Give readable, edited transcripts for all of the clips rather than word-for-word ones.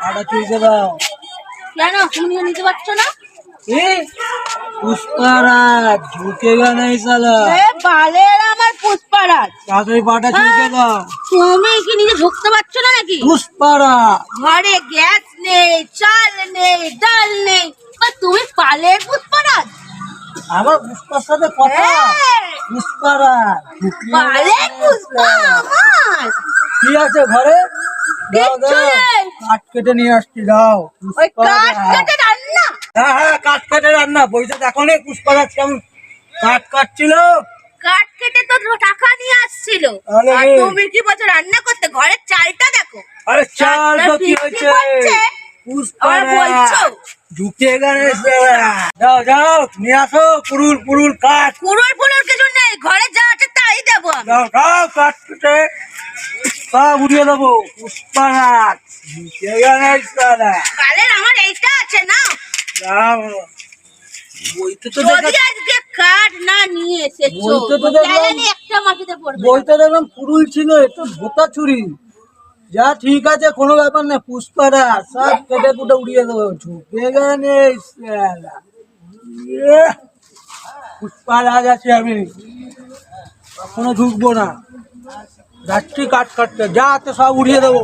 আটা চুইকে দাও। কেন তুমি নিতে পারছো না? পুষ্পারাজ ঝুঁকেগা নেই সালা। বালের আমার পুষ্পারাজ, তাড়াতাড়ি পাটা চুইকে দাও। তুমি কি নিজে ঢুকতে পারছো না নাকি? পুষ্পারাজ ঘরে গ্যাস নেই, চাল নেই, ডাল নেই, তুমি পালের পুষ্পারাজ? আমার পুষ্পার সাথে কথা। পুষ্পারাজ পালের পুষ্পা আমার কি আছে ঘরে? দাও দাও, কাঠ কেটে নিয়ে আসছি, দাও। ওই কাঠ কেটে রান্না? হ্যাঁ কাঠ কেটে রান্না। বইটা দেখো নি পুষ্পারাজ কেমন কাঠ কাটছিল? কাঠ কেটে তো টাকা নিয়ে আসছিল, আরে আর তুমি কি বলছো রান্না করতে? ঘরের চালটা দেখো। আরে চাল তো কি হয়েছে? পুষ্পারাজ ঝুঁকেগা নেই সালা। যাও যাও নিয়ে আসো পুরুল পুরুল কাঠ। পুরুল পুরুল কিছু নেই, ঘরে যা আছে তাই দেবো আমি। দাও দাও কাঠ কেটে সব উড়িয়ে দেবো। পুষ্পারাজ ঝুঁকেগা নেই সালা। কালের আমার এইটা আছে না। দাও বইতে তো যদি আজকে কাঠ না নিয়ে এসেছো, বইতে তো দেখলাম, জ্বালানি একটা মাটিতে পড়বে না। বইতে দেখলাম পুরুল ছিল, একটু ভোতা ছুরি। যা ঠিক আছে, কোনো ব্যাপার না। পুষ্পারাজ সব কেটে কুটে উড়িয়ে দেবো। ঝুঁকেগা নেই সালা। পুষ্পারাজ আছে আমি, কখনো ঝুঁকবো না। যাচ্ছি কাঠ কাটতে, যা আছে সব উড়িয়ে দেবো।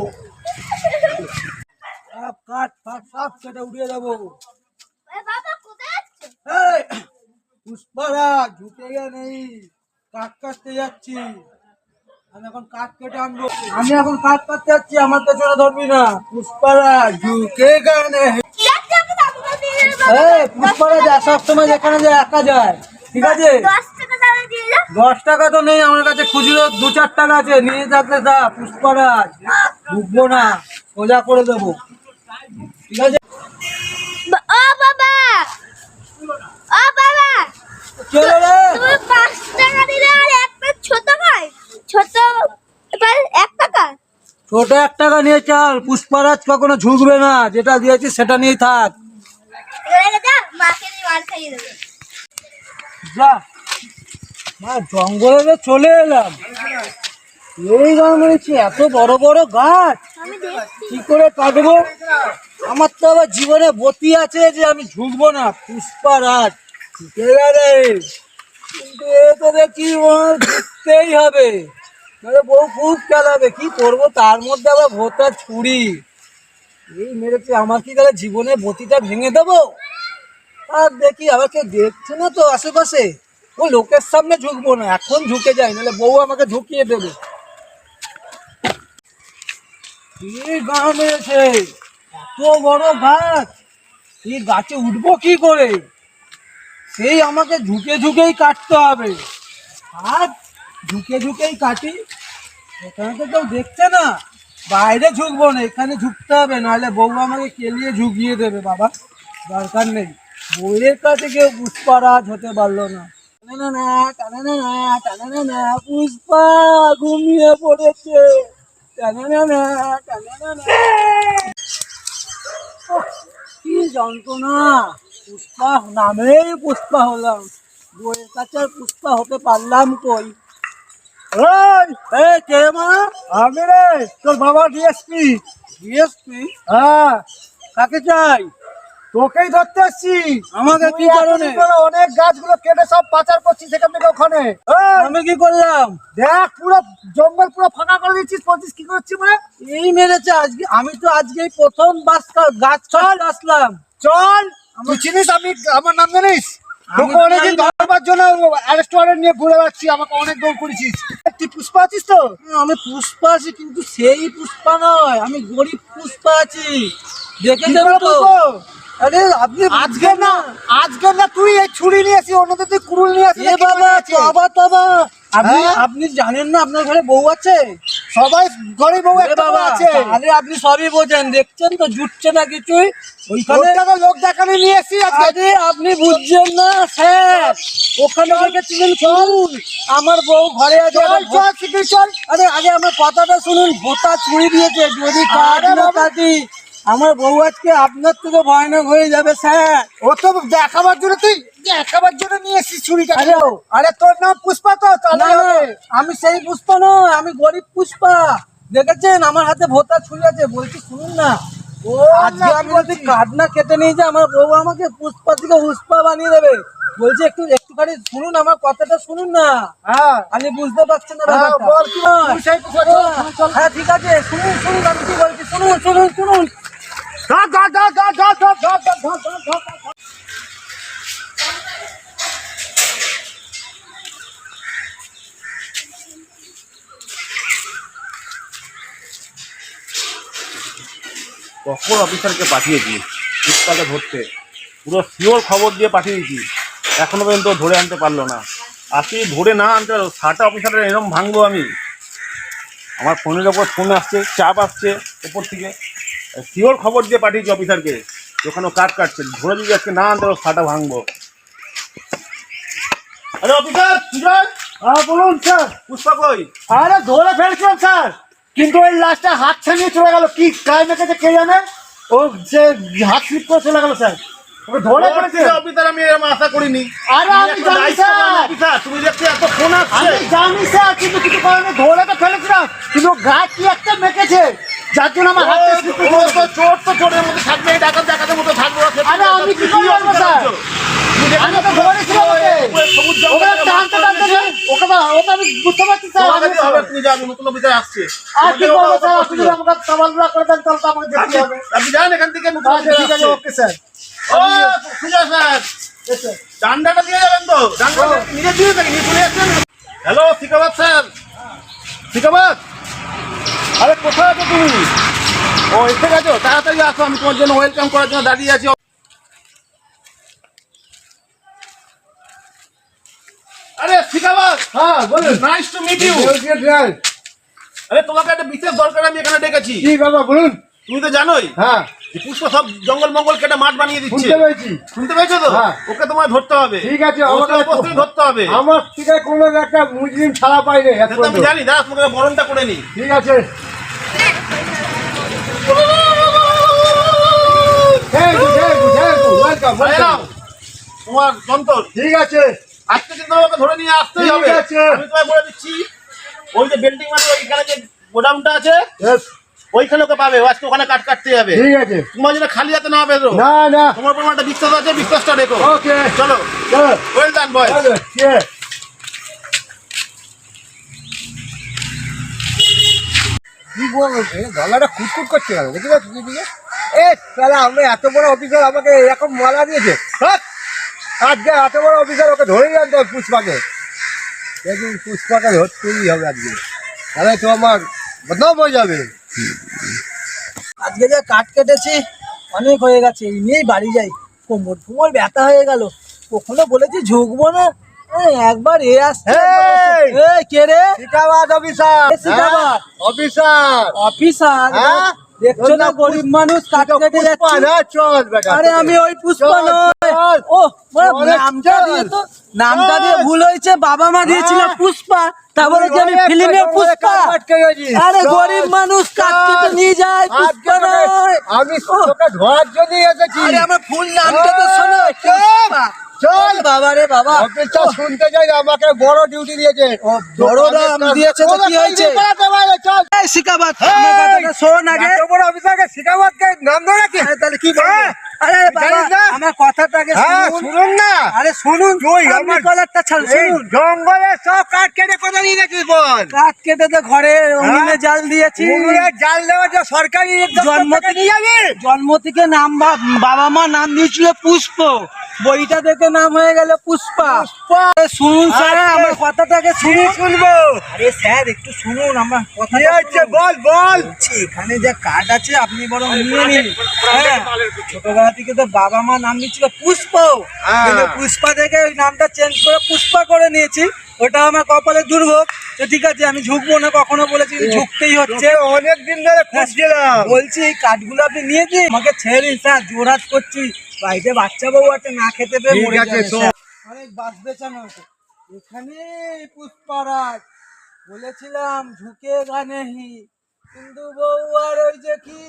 সব কাঠ ফাট সব কেটে উড়িয়ে দেবো। বাবা কোথায় যাচ্ছে? এই, পুষ্পারাজ ঝুঁকেগা নেই, কাঠ কাটতে যাচ্ছি। আমি এখন কাঠ কেটে আনবো। আমি এখন কাঠ কাটতে যাচ্ছি, আমার পেছনে ধরবি না। পুষ্পারাজ ঝুঁকেগা নেই। পুষ্পারাজ সব সময় যেখানে যায় একা যায়, ঠিক আছে? 10 টাকা দাও দিয়ে দাও। 10 টাকা তো নেই আমার কাছে, খুচরো 2-4 টাকা আছে, নিয়ে থাকলে দা। পুষ্পারাজ ঢুকবো না, সোজা করে দেবো, ঠিক আছে? ও বাবা, ও বাবা, চলো রে। তুমি 5 টাকা দিলে আর একটা ছোট ভাই, ছোট এবার 1 টাকা। ছোট 1 টাকা নিয়ে চল। পুষ্পারাজ কখনো ঝুঁকবে না, যেটা দিয়েছি সেটা নিয়েই থাক। এবারে যা, মাকে নিয়ে মার খাইয়ে দেবে। যা মা, জঙ্গলে চলে এলাম। এই গাছ মেরেছি, এত বড় বড় গাছ আমি দেখছি। কি করে কাটবো? আমার তো আবার জীবনে বতি আছে যে আমি ঝুঁকবো না। পুষ্পারাজ ঝুঁকে গেলে, কিন্তু এ তো দেখি ঝুঁকতেই হবে, নাহলে বউ খুব খেলাবে। কি করবো, তার মধ্যে আবার ভোতা ছুরি। এই মেরেছে, আমার কি তাহলে জীবনে বতিটা ভেঙে দেবো? আর দেখি আবার কেউ দেখছে না তো আশেপাশে। ও লোকের সামনে ঝুঁকবো না, এখন ঝুঁকে যাই, নাহলে বউ আমাকে ঝুঁকিয়ে দেবে। এই গাছ মেরেছে, এত বড় গাছ, এই গাছে উঠবো কি করে? সেই আমাকে ঝুঁকে ঝুঁকেই কাটতে হবে। আর ঝুঁকে ঝুঁকেই কাটি, এখানে তো কেউ দেখছে না। বাইরে ঝুঁকবো না, এখানে ঝুঁকতে হবে, নাহলে বউ আমাকে কেলিয়ে ঝুঁকিয়ে দেবে। বাবা দরকার নেই, বউয়ের কাছে কেউ পুষ্পারাজ হতে পারলো না। টানে না টানে না টানে না, পুষ্পা ঘুমিয়ে পড়েছে। টানে না টানে না, কি যন্ত্রণা। পুষ্পা নামেই পুষ্পা হলাম, বউয়ের কাছে আর পুষ্পা হতে পারলাম কই? কে মা? আমি রে, তোর বাবা ডিএসপি। ডিএসপি? হ্যাঁ। কাকে চাই? তোকেই ধরতে আসছি। আমাকে কি কারণে? অনেক গাছগুলো কেটে সব পাচার করছিস সেখান থেকে ওখানে। আমি কি করলাম? দেখ, পুরো জঙ্গল পুরো ফাঁকা করে দিচ্ছিস, বলছিস কি করছিস বলে? এই মেরেছে আজকে, আমি তো আজকেই প্রথম গাছ কাটতে আসলাম। চল, তুই চিনিস আমি আমার নাম জানিস? তোকে অনেকদিন ধরবার জন্য অ্যারেস্ট ওয়ারেন্ট নিয়ে ঘুরে বেড়াচ্ছি, আমাকে অনেক দৌড় করেছিস। তুই পুষ্পা আছিস তো? আমি পুষ্পা আছি, কিন্তু সেই পুষ্পা নয়, আমি গরিব পুষ্পা আছি। দেখে যাবো তো। আরে আপনি আজকে না তুই এই ছুরি নিয়ে আসি, অন্যদের তুই কুড়ুল নিয়ে আসি। আপনি জানেন না আপনার ঘরে বউ আছে? সবাই ঘরে বউ একটা আছে। আরে আপনি সবই বোঝেন, দেখছেন তো জুটছে না কিছুই। ওইখানে লোক দেখানি নিয়ে এসি। আরে আপনি বুঝছেন না স্যার, ওখানে দেখেছিলেন চল, আমার বউ ঘরে আছে। চল। আরে আগে আমার কথাটা শুনুন, ভোতা ছুরি দিয়েছে, যদি কাটি আমার বউ আজকে আপনার থেকে ভয়ানক হয়ে যাবে স্যার। ও তো দেখাবার জন্য নিয়ে এসেছিস ছুরিটা। আরে আরে তোর নাম পুষ্পা তো, তাহলে না, হবে। আমি সেই পুষ্পা নয়, আমি গরিব পুষ্পা। দেখেছেন আমার হাতে ভোতা ছুরি আছে। বলছি শুনুন না, ও আজকে আমি যদি কাটনা কেটে নিয়ে যাই আমার বউ আমাকে পুষ্পা থেকে উষ্পা বানিয়ে দেবে। বলছি একটুখানি শুনুন, আমার কথাটা শুনুন না। হ্যাঁ আমি বুঝতে পারছেন না হ্যাঁ, ব্যাপারটা। বল কি তুই সেই পুষ্পা, চল, চল। হ্যাঁ ঠিক আছে, শুনুন শুনুন আমি কি বলছি, শুনুন শুনুন শুনুন। ধর, ধর, ধর, ধর, ধর, ধর, ধর, ধর, ধর, ধর, ধর, ধর। কখন অফিসারকে পাঠিয়েছি পুষ্পাকে ধরতে, পুরো শিওর খবর দিয়ে পাঠিয়েছি, এখনো পর্যন্ত ধরে আনতে পারলো না। আজকে ধরে না আনতে পারলো, 6টা অফিসারের এরকম ভাঙবো আমি। আমার ফোনের ওপর ফোন আসছে, চাপ আসছে ওপর থেকে, শিওর খবর দিয়ে পাঠিয়েছি অফিসারকে, ওখানে কাট কাটছে, ধরে যদি আজকে না আনতে পারো 6টা ভাঙবো। আরে অফিসার সুজয়, হ্যাঁ বলুন স্যার। পুষ্পা কই? আরে ধরে ফেলছিলাম স্যার, কিন্তু ওই লাস্টে হাত ছাড়িয়ে চলে গেল। কি গায়ে মেখেছে কে জানে, ও যে হাত স্লিপ করে চলে গেল স্যার। ওকে ধরে ফেলেছে। অফিসার আমি এরকম আশা করিনি। আরে আমি তুমি একটা জানি দায়িত্ববান স্যার, অফিসার, তুমি দেখতে এত ফোন আসছে। আমি জানি স্যার, কিন্তু কিছু কারণে ধরে তো ফেলেছিলাম, কিন্তু গা কি একটা মেখেছে, যার জন্য আমার হাতে স্লিপ করে চলে গেছে। চোর তো চোরের মধ্যে থাকবে, ডাকাত ডাকাতের মতো থাকবে। আরে আমি কি করে বলবো স্যার, আমি তো ধরেছিলাম ওকে, ওকে টানতে টানতে ওকে ওকে আমি বুঝতে পারছি স্যার। তুমি যাবে, নতুন অফিসার আসছে। আর কি করবো স্যার, আপনি যদি আমাকে তবালগুলা করে দেন তাহলে তো আমাকে দেখতে হবে। আপনি যান এখান থেকে, নতুন আচ্ছা ঠিক আছে, ওকে স্যার। ও সুজয় স্যার, ডান্ডাটা দিয়ে যাবেন তো? ডান্ডাটা নিজে দিয়ে থাকি, নিয়ে চলে যাচ্ছেন। হ্যালো শিকাবাদ স্যার, শিকাবাদ, আরে কোথায় আছো তুমি? ও এসে গেছো, তাড়াতাড়ি আসো, আমি তোমার জন্য ওয়েলকাম করার জন্য দাঁড়িয়ে আছি। আরে শিকাবাদ, হ্যাঁ বলুন। Nice to meet you. আরে তোমাকে একটা বিশেষ দরকার আমি এখানে ডেকেছি। কি বাবা বলুন। তুমি তো জানোই হ্যাঁ যে পুষ্প সব জঙ্গল মঙ্গল কেটে মাঠ বানিয়ে দিচ্ছে। শুনতে পেয়েছি। শুনতে পেয়েছো তো? হ্যাঁ। ওকে তোমায় ধরতে হবে। ঠিক আছে, ওকে আমাকে উপস্থিত ধরতে হবে। আমার থেকে কোনো একটা মুসলিম ছাড়া পাইনি সে তো আমি জানি, দাঁড়া তোমাকে বরণটা করে নি। ঠিক আছে। আরে নাও, তোমার যন্ত্র। ঠিক আছে আজকে কিন্তু আমাকে ধরে নিয়ে আসতেই ঠিক হবে। আছে। আমি তোমায় বলে দিচ্ছি, ওই যে বিল্ডিং মানে ওইখানে যে গোডাউনটা আছে, Yes, ওইখানে ওকে পাবে। আজকে ওখানে কাটতে যাবে। ঠিক আছে। তোমার যেন খালি হাতে না বেরো। না না, তোমার উপর আমার একটা বিশ্বাস আছে, বিশ্বাসটা রেখো। ওকে চলো, চলো। ওয়েল ডান বয়। Yes. কি বলবো, গলাটা খুঁটখুট করছে কেন, দেখি যাচ্ছি দিদিকে। এ তাহলে আমি এত বড় অফিসার আমাকে এরকম মালা দিয়েছে। আজকে এত বড় অফিসার, ওকে ধরেই আনতে হবে পুষ্পাকে। দেখুন পুষ্পাকে ধরতেই হবে আজকে, তাহলে তো আমার বদনাম হয়ে যাবে। আজকে যে কাঠ কেটেছি অনেক হয়ে গেছে, এই নিয়েই বাড়ি যাই। কোমর ফোমর ব্যথা হয়ে গেল, কখনো বলেছি ঝুঁকবো না, একবার এ আসছে। এই! এই, কে রে? শিকাবাদ অফিসার। এ শিকাবাদ? অফিসার। অফিসার? হ্যাঁ? দেখছো না গরিব মানুষ কাঠ কেটে পুষ্পা যাচ্ছে। না, চল বেটা। আরে আমি ওই পুষ্পা চল, নয়। চল। ও মানে অনেক নামটা চল। দিয়ে তো নামটা দিয়ে চল। ভুল হয়েছে, বাবা মা দিয়েছিল হ্যাঁ। পুষ্পা, তারপরে কি আমি অনেক ফিল্মের কষ্ট করে পুষ্পা? কাঠ কাটতে গেছিস। আরে চল, গরিব মানুষ কাঠ চল। কেটে নিয়ে যায়, পুষ্পা আজকে নয়। তোকে- আমি ও, তোকে ধরার জন্য এসেছি। আরে আমার ফুল নামটা তো চল, শোনো, চল। পুষ্পা। চল। বাবা রে বাবা, অফিসটা শুনতে যাই, আমাকে বড় ডিউটি দিয়েছে। বড় নাম দিয়েছে তো কি হয়েছে? চল। এই শিকাবাদ, আমার কথাটা শোন আগে। এত বড় অফিসারকে শিকাবাদকে নাম ধরে রাখি। আরে তাহলে কি বলবো? হ্যাঁ। আরে বাবা, জানিস না? আমার কথাটাকে হ্যাঁ, শুনুন। শুনুন না। আরে শুনুন, তুই আপনি আমার- কলারটা ছাড়, এই শুনুন। জঙ্গলে সব কাঠ কেটে কোথায় নিয়ে গেছিস বল? কাঠ কেটে তো ঘরে উনুনে জাল দিয়েছি। উনুনে জাল দেওয়া যে সরকারি জন্ম থেকে নিয়ে যাবি। জন্ম থেকে নাম বাবা মা নাম দিয়েছিল পুষ্প, বইটা দেখে নাম হয়ে গেল পুষ্পা। আরে শুনুন স্যার, আচ্ছা। আমার কথাটাকে কি শুনুন। শুনবো? আরে স্যার একটু শুনুন আমার কি কথাটা। হচ্ছে শুনুন। বল বল। বলছি, এখানে যে কার্ড আছে আপনি বরং নিয়ে নিন। হ্যাঁ, ছোটবেলা থেকে তো বাবা মা নাম দিচ্ছিল পুষ্প, হ্যাঁ। কিন্তু পুষ্পা থেকে ওই নামটা চেঞ্জ করে পুষ্পা করে নিয়েছি। ওটা আমার কপালে দুর্ভোগ। তো ঠিক আছে, আমি ঝুঁকবো না, কখনো বলেছি কিন্তু ঝুঁকতেই হচ্ছে। তোকে অনেক দিন ধরে খুঁজছিলাম। বলছি এই কাঠগুলো আপনি নিয়ে দিন, আমাকে ছেড়ে দিন স্যার, জোরহাট করছি। বাড়িতে বাচ্চা বউ আছে, না খেতে পেয়ে ঠিক মরে আছে, যাবে শোন। স্যার। অনেক বাস বেচানো আছে এখানে। পুষ্পারাজ বলেছিলাম ঝুঁকে গানে হি, কিন্তু বউ আর ওই যে কি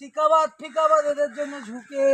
শিকাবাদ ফিকাবাদ এদের জন্য ঝুঁকে